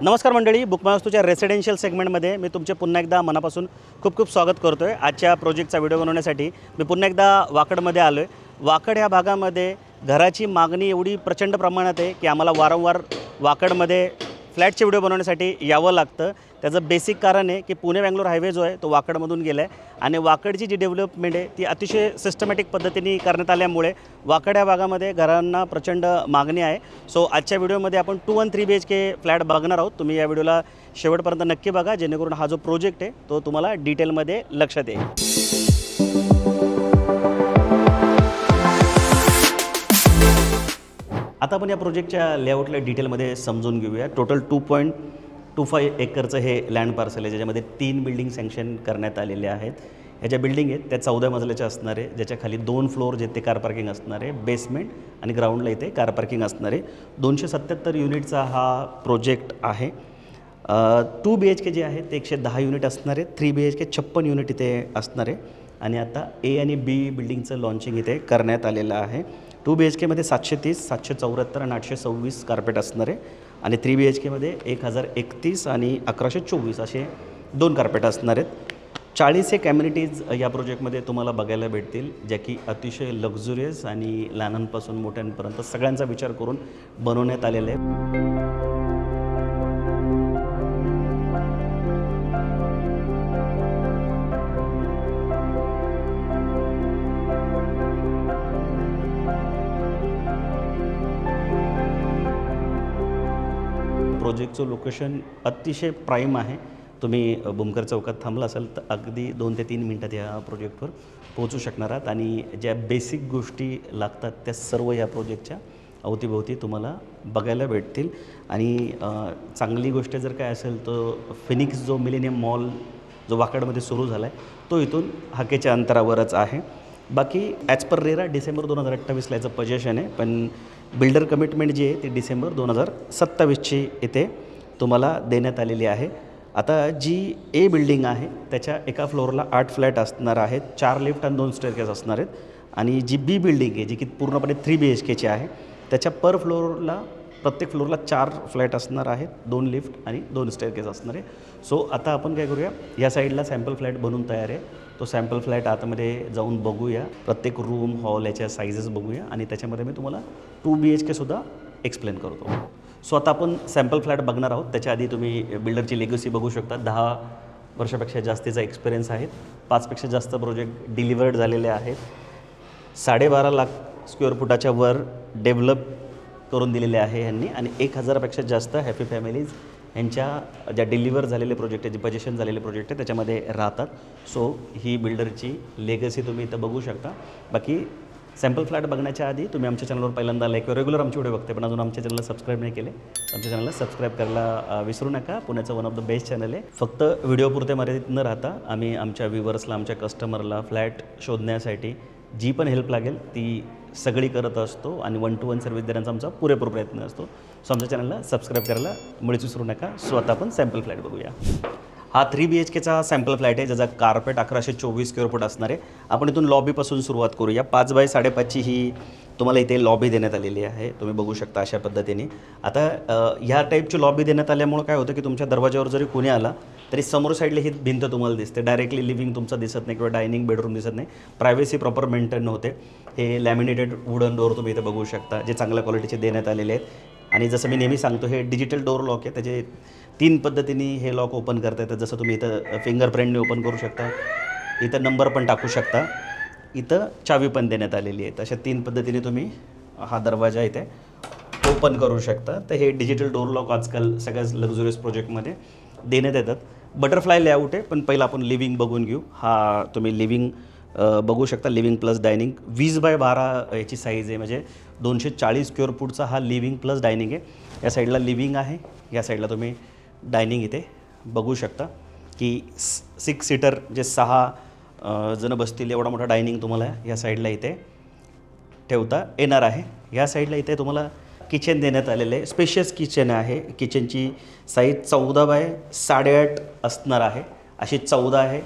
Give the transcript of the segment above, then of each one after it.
नमस्कार मंडळी, बुक माय वास्तूच्या रेसिडेन्शियल सेगमेंटमध्ये मी तुमचे पुन्हा एकदा मनापासून खूप खूप स्वागत करतो आहे। आजच्या प्रोजेक्टचा व्हिडिओ बनवण्यासाठी मी पुन्हा एकदा वाकडमध्ये आलो आहे। वाकड ह्या भागामध्ये घराची मागणी एवढी प्रचंड प्रमाणात आहे की आम्हाला वारंवार वाकडमध्ये फ्लॅटचे व्हिडिओ बनवण्यासाठी यावं लागतं। त्याचं बेसिक कारण आहे की पुणे बेंगलोर हायवे जो आहे तो वाकडमधून गेला आहे आणि वाकडची जी डेव्हलपमेंट आहे ती अतिशय सिस्टमॅटिक पद्धतीने करण्यात आल्यामुळे वाकड या भागामध्ये घरांना प्रचंड मागणी आहे। सो आजच्या व्हिडिओमध्ये आपण 2 आणि 3 BHK फ्लॅट बघणार आहोत। तुम्ही या व्हिडिओला शेवटपर्यंत नक्की बघा, जेणेकरून हा जो प्रोजेक्ट आहे तो तुम्हाला डिटेलमध्ये लक्षात येईल। आता आपण या प्रोजेक्टच्या लेआउटला डिटेलमध्ये समजून घेऊया। टोटल 2.25 एकरचं हे लँड पार्सल आहे, ज्याच्यामध्ये 3 बिल्डिंग सँक्शन करण्यात आलेले आहेत। ह्या ज्या बिल्डिंग आहेत त्या 14 मजल्याच्या असणार आहे, ज्याच्या खाली 2 फ्लोअर जे ते कार पार्किंग असणार आहे, बेसमेंट आणि ग्राउंडला इथे कार पार्किंग असणार आहे। 277 युनिटचा हा प्रोजेक्ट आहे। 2 BHK जे आहे ते 110 युनिट असणार आहे, 3 BHK 56 युनिट इथे असणार आहे आणि आता A आणि B बिल्डिंगचं लॉन्चिंग इथे करण्यात आलेलं आहे। 2 BHKमध्ये 730, 774 आणि 826 कार्पेट असणार आहे आणि 3 BHKमध्ये 1031 आणि 1124 असे 2 कार्पेट असणार आहेत। 40 एक ॲम्युनिटीज या प्रोजेक्टमध्ये तुम्हाला बघायला भेटतील, ज्या की अतिशय लक्झुरियस आणि लहानांपासून मोठ्यांपर्यंत सगळ्यांचा विचार करून बनवण्यात आलेले आहे। प्रोजेक्टचं लोकेशन अतिशय प्राईम आहे। तुम्ही भूमकर चौकात थांबला असाल तर अगदी 2 ते 3 मिनटात या प्रोजेक्टवर पोहोचू शकणार आहात आणि ज्या बेसिक गोष्टी लागतात त्या सर्व या प्रोजेक्टच्या अवतीभोवती तुम्हाला बघायला भेटतील। आणि चांगली गोष्ट जर काय असेल तर फिनिक्स जो मिलेनियम मॉल जो वाकडमध्ये सुरू झाला आहे तो इथून हाकेच्या अंतरावरच आहे। बाकी ॲज पर रेरा डिसेंबर 2028ला याचं पोजेशन आहे, पण बिल्डर कमिटमेंट जी आहे ती डिसेंबर 2027ची इथे तुम्हाला देण्यात आलेली आहे। आता जी A बिल्डिंग आहे त्याच्या एका फ्लोअरला 8 फ्लॅट असणार आहेत, 4 लिफ्ट आणि 2 स्टेअरकेस असणार आहेत आणि जी B बिल्डिंग आहे जी की पूर्णपणे 3 BHKची आहे त्याच्या पर फ्लोअरला प्रत्येक फ्लोअरला 4 फ्लॅट असणार आहेत, 2 लिफ्ट आणि 2 स्टेअरकेस असणार आहे। सो आता आपण काय करूया, या साईडला सॅम्पल फ्लॅट बनवून तयार आहे, तो सॅम्पल फ्लॅट आतमध्ये जाऊन बघूया, प्रत्येक रूम हॉल याच्या साईजेस बघूया आणि त्याच्यामध्ये मी तुम्हाला 2 BHKसुद्धा एक्सप्लेन करतो। सो आता आपण सॅम्पल फ्लॅट बघणार आहोत। त्याच्या आधी तुम्ही बिल्डरची लेगसी बघू शकता, 10 वर्षापेक्षा जास्तीचा एक्सपिरियन्स आहे, 5पेक्षा जास्त प्रोजेक्ट डिलिव्हर्ड झालेले आहेत, 12.5 लाख स्क्वेअर फुटाच्या वर डेव्हलप करून दिलेले आहे यांनी आणि 1000पेक्षा जास्त हॅपी फॅमिलीज यांच्या ज्या डिलिव्हर झालेले प्रोजेक्ट आहे, जे पोजिशन झालेले प्रोजेक्ट आहे त्याच्यामध्ये राहतात। सो ही बिल्डरची लेगसी तुम्ही इथं बघू शकता। बाकी सॅम्पल फ्लॅट बघण्याच्या आधी तुम्ही आमच्या चॅनलवर पहिल्यांदा आला किंवा रेग्युलर आमचे व्हिडिओ बघते पण अजून आमच्या चॅनलला सबस्क्राईब नाही केले, आमच्या चॅनलला सबस्क्राईब करायला विसरू नका। पुण्याचं one of the best channel आहे। फक्त व्हिडिओपुरते मर्यादित न राहता आम्ही आमच्या व्ह्युअर्सला, आमच्या कस्टमरला फ्लॅट शोधण्यासाठी जी पण हेल्प लागेल ती सगळी करत असतो आणि 1 to 1 सर्व्हिस देण्याचा आमचा पुरेपूर प्रयत्न असतो। सो आमच्या चॅनलला सबस्क्राईब करायला मुळीच विसरू नका। सो आता आपण सॅम्पल फ्लॅट बघूया। हा 3 BHKचा सॅम्पल फ्लॅट आहे, ज्याचा कार्पेट 1124 स्क्वेअर फूट असणार आहे। आपण इथून लॉबीपासून सुरुवात करूया। 5 बाय 5.5ची ही तुम्हाला इथे लॉबी देण्यात आलेली आहे, तुम्ही बघू शकता अशा पद्धतीने। आता ह्या टाईपची लॉबी देण्यात आल्यामुळे काय होतं की तुमच्या दरवाजावर जरी कोणी आला तरी समोर साईडला ही भिंत तुम्हाला दिसते, डायरेक्टली लिव्हिंग तुमचं दिसत नाही किंवा डायनिंग बेडरूम दिसत नाही, प्रायव्हसी प्रॉपर मेंटेन होते। हे लॅमिनेटेड वुडन डोअर तुम्ही इथे बघू शकता, जे चांगल्या क्वालिटीचे देण्यात आलेले आहेत आणि जसं मी नेहमी सांगतो हे डिजिटल डोअर लॉक आहे, त्याचे 3 पद्धतीने हे लॉक ओपन करता येतं। जसं तुम्ही इथं फिंगरप्रिंटने ओपन करू शकता, इथं नंबर पण टाकू शकता, इथं चावी पण देण्यात आलेली आहे। अशा 3 पद्धतीने तुम्ही हा दरवाजा इथे ओपन करू शकता। तर हे डिजिटल डोअर लॉक आजकाल सगळ्याच लक्झुरियस प्रोजेक्टमध्ये देण्यात येतात। बटरफ्लाय लेआउट आहे, पण पहिलं आपण लिव्हिंग बघून घेऊ। हा तुम्ही लिव्हिंग बघू शकता, लिव्हिंग प्लस डायनिंग 20 बाय 12 याची साईज आहे, म्हणजे 240 स्क्वेअर फूटचा हा लिव्हिंग प्लस डायनिंग आहे। या साईडला लिव्हिंग आहे, या साईडला तुम्ही डायनिंग इथे बघू शकता की 6 सीटर जे 6 जण बसतील एवढा मोठा डायनिंग तुम्हाला या साईडला इथे ठेवता येणार आहे। या साईडला इथे तुम्हाला किचन देण्यात आलेलं आहे, स्पेशियस किचन आहे। किचनची साईज 14 बाय 8.5 असणार आहे, अशी 14 आहे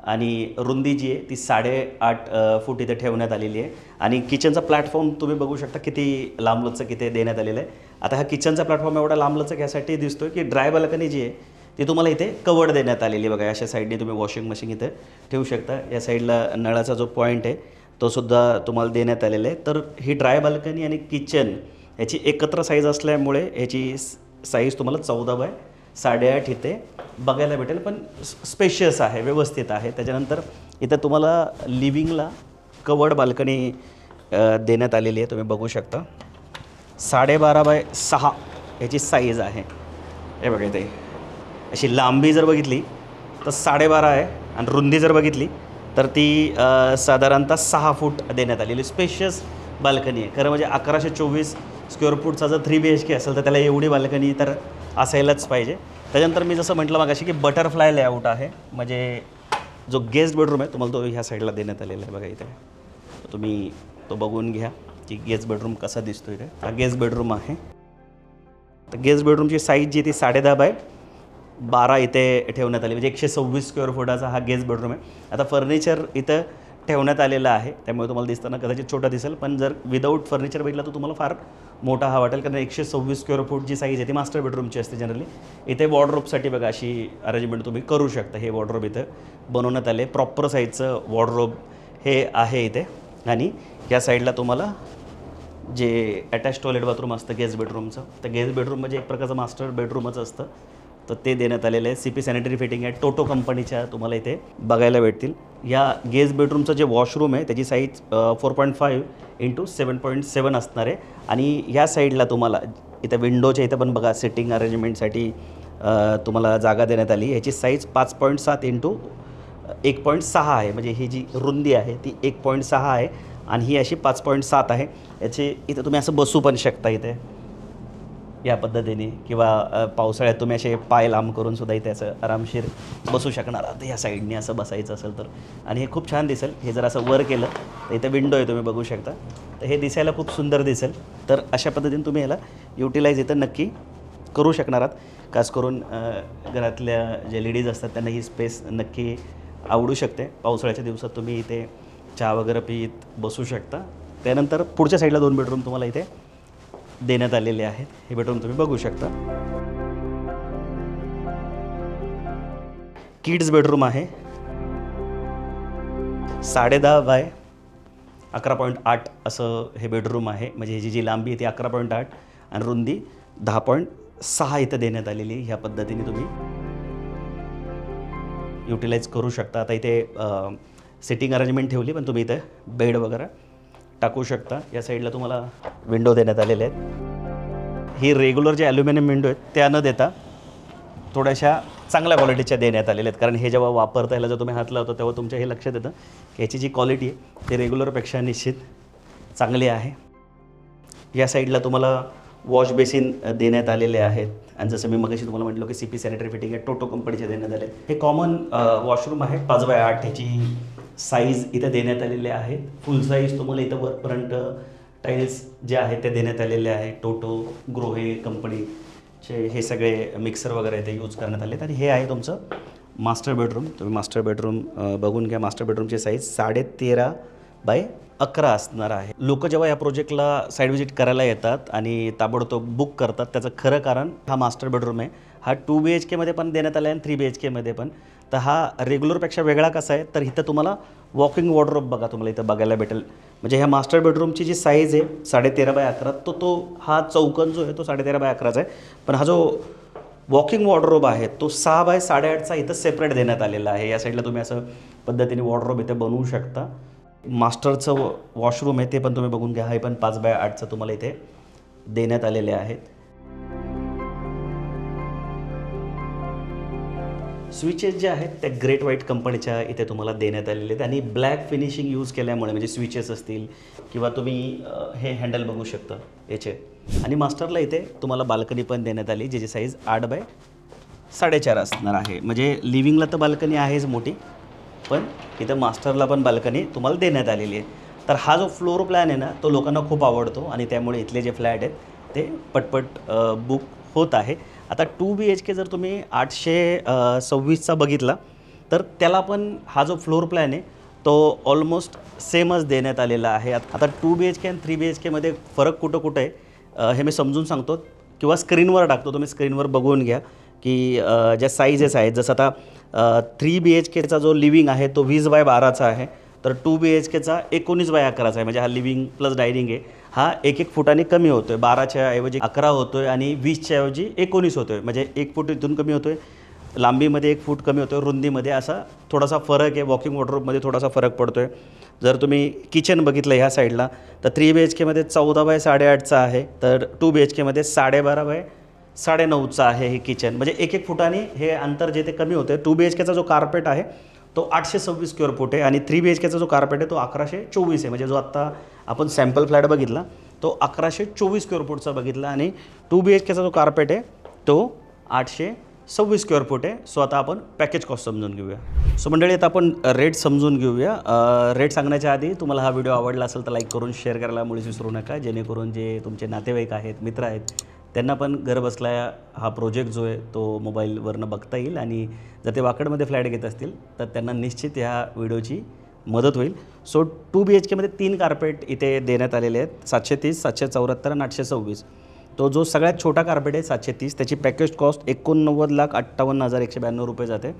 आणि रुंदी जी आहे ती 8.5 फूट इथे ठेवण्यात आलेली आहे आणि किचनचा प्लॅटफॉर्म तुम्ही बघू शकता किती लांबलचक इथे देण्यात आलेलं आहे आता हा किचनचा प्लॅटफॉर्म एवढा लांबलचक यासाठी दिसतोय की ड्राय बाल्कनी जी आहे ती तुम्हाला इथे कवर्ड देण्यात आलेली बघा. अशा साईडने तुम्ही वॉशिंग मशीन इथे ठेवू शकता. या साईडला नळाचा जो पॉईंट आहे तो सुद्धा तुम्हाला देण्यात आलेला आहे. तर ही ड्राय बाल्कनी आणि किचन याची एकत्र साईज असल्यामुळे याची साईज तुम्हाला 14x8.5 इथे बघायला भेटेल, पण स्पेशियस आहे, व्यवस्थित आहे. त्याच्यानंतर इथं तुम्हाला लिव्हिंगला कवर्ड बाल्कनी देण्यात आलेली आहे. तुम्ही बघू शकता 12.5x6 याची साईज आहे. हे बघा इथे अशी लांबी जर बघितली तर 12.5 आहे आणि रुंदी जर बघितली तर ती साधारणतः 6 फूट देण्यात आलेली स्पेशियस बाल्कनी आहे. खरं म्हणजे 1124 स्क्वेअर फूटचा जर 3BHK असेल तर त्याला एवढी बाल्कनी तर असायलाच पाहिजे. त्याच्यानंतर मी जसं म्हटलं मगाशी की बटरफ्लाय लेआउट आहे, म्हणजे जो गेस्ट बेडरूम आहे तुम्हाला तो ह्या साईडला देण्यात आलेला आहे. बघा इथे तुम्ही तो बघून घ्या की गेस्ट बेडरूम कसा दिसतो इथे. हा गेस्ट बेडरूम आहे. तर गेस्ट बेडरूमची साईज जी ती 10.5x12 इथे ठेवण्यात आली, म्हणजे 126 स्क्वेअर फुटाचा हा गेस्ट बेडरूम आहे. आता फर्निचर इथं ठेवण्यात आलेलं आहे त्यामुळे तुम्हाला दिसताना कदाचित छोटा दिसेल, पण जर विदाऊट फर्निचर बघितला तर तुम्हाला फार मोठा हा वाटेल, कारण 126 स्क्वेअर फूट जी साईज आहे ती मास्टर बेडरूमची असते जनरली. इथे वॉर्डरोबसाठी बघा अशी अरेंजमेंट तुम्ही करू शकता. हे वॉर्डरोब इथं बनवण्यात आले, प्रॉपर साईजचं वॉर्डरोब हे आहे इथे. आणि या साईडला तुम्हाला जे अटॅच टॉयलेट बाथरूम असतं गेस्ट बेडरूमचं, तर गेस्ट बेडरूम म्हणजे एक प्रकारचं मास्टर बेडरूमच असतं, तर ते देण्यात आलेलं आहे. CP सॅनिटरी फिटिंग आहे, टोटो कंपनीच्या तुम्हाला इथे बघायला भेटतील. या गेस्ट बेडरूमचं जे वॉशरूम आहे त्याची साईज 4.5 × 7.7 असणार आहे. आणि या साईडला तुम्हाला इथं विंडोच्या इथं पण बघा सिटिंग अरेंजमेंटसाठी तुम्हाला जागा देण्यात आली. याची साईज 5.7 × 1.6 आहे, म्हणजे ही जी रुंदी आहे ती 1.6 आहे आणि ही अशी 5.7 आहे. याची इथं तुम्ही असं बसू पण शकता इथे या पद्धतीने, किंवा पावसाळ्यात तुम्ही असे पाय लांब करून सुद्धा इथे असं आरामशीर बसू शकणार आहात या साईडने असं बसायचं असेल तर. आणि हे खूप छान दिसेल. हे जर असं वर केलं तर इथं विंडो आहे तुम्ही बघू शकता, तर हे दिसायला खूप सुंदर दिसेल. तर अशा पद्धतीने तुम्ही ह्याला युटिलाइज इथं नक्की करू शकणार आहात. खास करून घरातल्या जे लेडीज असतात त्यांना ही स्पेस नक्की आवडू शकते. पावसाळ्याच्या दिवसात तुम्ही इथे चहा वगैरे पीत बसू शकता. त्यानंतर पुढच्या साईडला 2 बेडरूम तुम्हाला इथे देण्यात आलेले आहेत. हे बेडरूम तुम्ही बघू शकता. किड्स बेडरूम आहे. 10.10x11.8 असं हे बेडरूम आहे, म्हणजे ह्याची जी लांबी आहे ती 11.8 आणि रुंदी 10.6 इथं देण्यात आलेली. ह्या पद्धतीने तुम्ही युटिलाइज करू शकता. आता इथे सिटिंग अरेंजमेंट ठेवली, पण तुम्ही इथे बेड वगैरे टाकू शकता. या साईडला तुम्हाला विंडो देण्यात आलेले आहेत. ही रेग्युलर जे ॲल्युमिनियम विंडो आहेत त्या न देता थोड्याशा चांगल्या क्वालिटीच्या देण्यात आलेल्या आहेत, कारण हे जेव्हा वापरता ह्याला जर तुम्ही हात लावतो तेव्हा तुमच्या हे लक्षात येतं की ह्याची जी क्वालिटी आहे ती रेग्युलरपेक्षा निश्चित चांगली आहे. या साईडला तुम्हाला वॉश बेसिन देण्यात आलेले आहेत. आणि जसं मी मगाशी तुम्हाला म्हटलं की CP सॅनिटरी फिटिंग आहे, टोटो कंपनीचे देण्यात आले. हे कॉमन वॉशरूम आहे. 5x8 ह्याची साईज इथं देण्यात आलेले आहेत. फुल साईज तुम्हाला इथं वरपर्यंत टाईल्स जे आहेत ते देण्यात आलेले आहे. टोटो ग्रोहे कंपनीचे हे सगळे मिक्सर वगैरे इथे यूज करण्यात आले. आणि हे आहे तुमचं मास्टर बेडरूम. तुम्ही मास्टर बेडरूम बघून घ्या. मास्टर बेडरूमची साईज 13x11 असणार आहे. लोक जेव्हा या प्रोजेक्टला साईड व्हिजिट करायला येतात आणि ताबडतोब बुक करतात, त्याचं खरं कारण हा मास्टर बेडरूम आहे. हा 2BHK पण देण्यात आला आहे आणि 3BHK पण. तर हा रेग्युलरपेक्षा वेगळा कसा आहे, तर इथं तुम्हाला वॉकिंग वॉर्डरोब बघा तुम्हाला इथं बघायला भेटेल. म्हणजे ह्या मास्टर बेडरूमची जी साईज आहे 13.5x11, तो हा चौकन जो आहे तो 13.5x11 आहे. पण हा जो वॉकिंग वॉर्डरोब आहे तो 6x8.5चा इथं सेपरेट देण्यात आलेला आहे. या साईडला तुम्ही असं पद्धतीने वॉर्डरोब इथे बनवू शकता. मास्टरचं वॉशरूम आहे ते पण तुम्ही बघून घ्या. हे पण 5x8चं तुम्हाला इथे देण्यात आलेले आहेत. स्विचेस जे आहेत त्या ग्रेट व्हाईट कंपनीच्या इथे तुम्हाला देण्यात आलेले आहेत. आणि ब्लॅक फिनिशिंग यूज केल्यामुळे म्हणजे स्विचेस असतील किंवा तुम्ही हे हँडल बघू शकता याचे. आणि मास्टरला इथे तुम्हाला बाल्कनी पण देण्यात आली, ज्याची साईज 8x4.5 असणार आहे. म्हणजे लिव्हिंगला तर बाल्कनी आहेच मोठी, पण इथं मास्टरला पण बाल्कनी तुम्हाला देण्यात आलेली आहे. तर हा जो फ्लोर प्लॅन आहे ना तो लोकांना खूप आवडतो आणि त्यामुळे इथले जे फ्लॅट आहेत ते पटपट बुक होत आहे. आता 2BHK जर तुम्ही 826चा बघितला तर त्याला पण हा जो फ्लोर प्लॅन आहे तो ऑलमोस्ट सेमच देण्यात आलेला आहे. आता 2BHK आणि 3BHK मध्ये फरक कुठं आहे, हे मी समजून सांगतो किंवा स्क्रीनवर टाकतो, तुम्ही स्क्रीनवर बघून घ्या की ज्या साईजेस आहेत. जसं आता 3 BHKचा जो लिव्हिंग आहे तो 20x12चा आहे, तर 2 BHKचा 19x11चा आहे. म्हणजे हा लिव्हिंग प्लस डायनिंग आहे, हा 1-1 फुटाने कमी होतो आहे. 12च्या ऐवजी 11 होतो आहे आणि 20च्या ऐवजी 19 होतो आहे. म्हणजे 1 फूट इथून कमी होतो आहे, लांबीमध्ये 1 फूट कमी होतो आहे, रुंदीमध्ये असा थोडासा फरक आहे. वॉकिंग वॉर्डरोबमध्ये थोडासा फरक पडतो आहे. जर तुम्ही किचन बघितलं ह्या साईडला तर 3 BHKमध्ये 14x8.5चा आहे, तर 2 BHKमध्ये 12.5x9.5चा आहे हे किचन. म्हणजे 1-1 फुटाने हे अंतर जे ते कमी होतं आहे. 2 BHKचा जो कार्पेट आहे तो 826 स्क्वेअर फूट आहे आणि 3 BHKचा जो कार्पेट आहे तो 1124 आहे. म्हणजे जो आत्ता आपण सॅम्पल फ्लॅट बघितला तो 1124 स्क्वेअर फूटचा बघितला आणि 2 BHKचा जो कार्पेट आहे तो 826 स्क्वेअर फूट आहे. सो आता आपण पॅकेज कॉस्ट समजून घेऊया. सो मंडळी आता आपण रेट समजून घेऊया. रेट सांगण्याच्या आधी तुम्हाला हा व्हिडिओ आवडला असेल तर लाईक करून शेअर करायला मुळीच विसरू नका, जेणेकरून जे तुमचे नातेवाईक आहेत, मित्र आहेत, त्यांना पण घर बसल्या हा प्रोजेक्ट जो आहे तो मोबाईलवरनं बघता येईल आणि जर ते वाकडमध्ये फ्लॅट घेत असतील तर त्यांना निश्चित ह्या व्हिडिओची मदत होईल. सो 2 BHKमध्ये 3 कार्पेट इथे देण्यात आलेले आहेत, 730, 774 आणि 826. तो जो सगळ्यात छोटा कार्पेट आहे 730, त्याची पॅकेज कॉस्ट 89,58,192 रुपये जाते.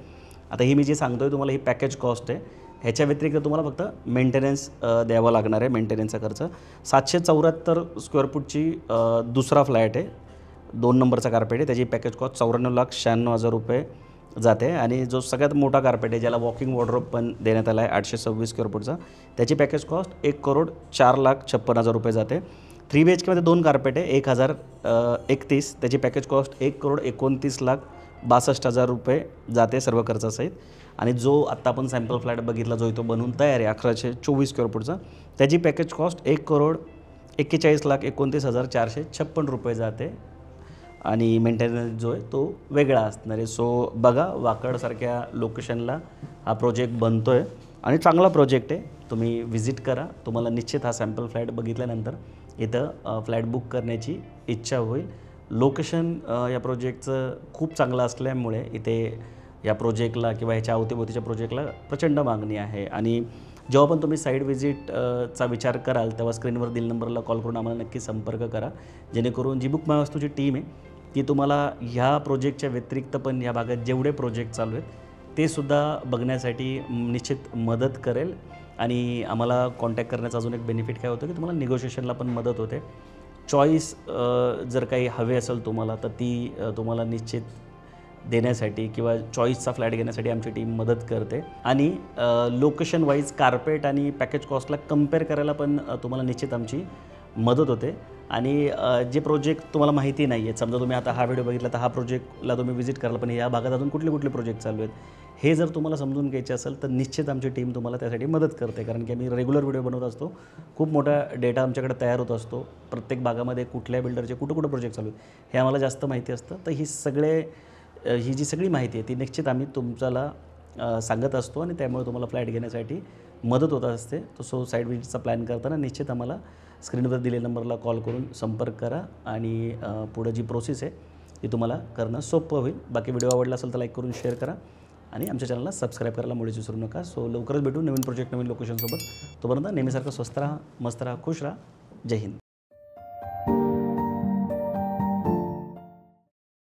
आता ही मी जी सांगतो आहे तुम्हाला ही पॅकेज कॉस्ट आहे. ह्याच्या व्यतिरिक्त तुम्हाला फक्त मेंटेनन्स द्यावा लागणार आहे, मेंटेनन्सचा खर्च. 774 स्क्वेअर फूटची दुसरा फ्लॅट आहे, 2 नंबरचा कार्पेट आहे, त्याची पॅकेज कॉस्ट 94,96,000 रुपये जाते. आणि जो सगळ्यात मोठा कार्पेट आहे ज्याला वॉकिंग वॉर्डरोब पण देण्यात आला आहे 826 स्क्वेअर फूटचा, त्याची पॅकेज कॉस्ट 1,04,56,000 रुपये जाते. 3 BHKमध्ये 2 कार्पेट आहे, 1,031, त्याची पॅकेज कॉस्ट 1,29,62,000 रुपये जाते सर्व खर्चासहित. आणि जो आत्ता आपण सॅम्पल फ्लॅट बघितला जो तो बनवून तयार आहे 1124 स्क्वेअर फूटचा, त्याची पॅकेज कॉस्ट 1,41,29,456 रुपये जाते. आणि मेंटेनन्स जो आहे तो वेगळा असणार आहे. सो बघा, वाकडसारख्या लोकेशनला हा प्रोजेक्ट बनतो आहे आणि चांगला प्रोजेक्ट आहे. तुम्ही व्हिजिट करा, तुम्हाला निश्चित हा सॅम्पल फ्लॅट बघितल्यानंतर इथं फ्लॅट बुक करण्याची इच्छा होईल. लोकेशन या प्रोजेक्टचं खूप चांगलं असल्यामुळे इथे या प्रोजेक्टला किंवा ह्याच्या अवतीभोवतीच्या प्रोजेक्टला प्रचंड मागणी आहे. आणि जेव्हा पण तुम्ही साईड व्हिजिटचा विचार कराल तेव्हा स्क्रीनवर दिलेल्या नंबरला कॉल करून आम्हाला नक्की संपर्क करा, जेणेकरून जी बुक माय वास्तूची टीम आहे ती तुम्हाला ह्या प्रोजेक्टच्या व्यतिरिक्त पण या भागात जेवढे प्रोजेक्ट चालू आहेत ते सुद्धा बघण्यासाठी निश्चित मदत करेल. आणि आम्हाला कॉन्टॅक्ट करण्याचा अजून एक बेनिफिट काय होतं की तुम्हाला निगोशिएशनला पण मदत होते. चॉईस जर काही हवे असेल तुम्हाला तर ती तुम्हाला निश्चित देण्यासाठी किंवा चॉईसचा फ्लॅट घेण्यासाठी आमची टीम मदत करते. आणि लोकेशन वाईज कार्पेट आणि पॅकेज कॉस्टला कंपेअर करायला पण तुम्हाला निश्चित आमची मदत होते. आणि जे प्रोजेक्ट तुम्हाला माहिती नाही आहेत, समजा तुम्ही आता हा व्हिडिओ बघितला तर हा प्रोजेक्टला तुम्ही व्हिजिट कराल, पण या भागात अजून कुठले कुठले प्रोजेक्ट चालू आहेत हे जर तुम्हाला समजून घ्यायचे असेल तर निश्चित आमची टीम तुम्हाला त्यासाठी मदत करते. कारण की आम्ही रेग्युलर व्हिडिओ बनवत असतो, खूप मोठा डेटा आमच्याकडे तयार होत असतो. प्रत्येक भागामध्ये कुठल्या बिल्डरचे कुठं प्रोजेक्ट चालू आहेत हे आम्हाला जास्त माहिती असतं. तर ही जी सगळी माहिती आहे ती निश्चित आम्ही तुमच्याला सांगत असतो आणि त्यामुळे तुम्हाला फ्लॅट घेण्यासाठी मदत होत असते. सो साईड व्हिजिटचा प्लॅन करताना निश्चित आम्हाला स्क्रीनवर दिलेल्या नंबरला कॉल करून संपर्क करा आणि पुढं जी प्रोसेस आहे ती तुम्हाला करणं सोपं होईल. बाकी व्हिडिओ आवडला असेल तर लाईक करून शेअर करा आणि आमच्या चॅनलला सबस्क्राईब करायला मुळीच विसरू नका. सो लवकरच भेटू नवीन प्रोजेक्ट नवीन लोकेशनसोबत. तोपर्यंत नेहमीसारखं स्वस्त राहा, मस्त राहा, खुश राहा. जय हिंद.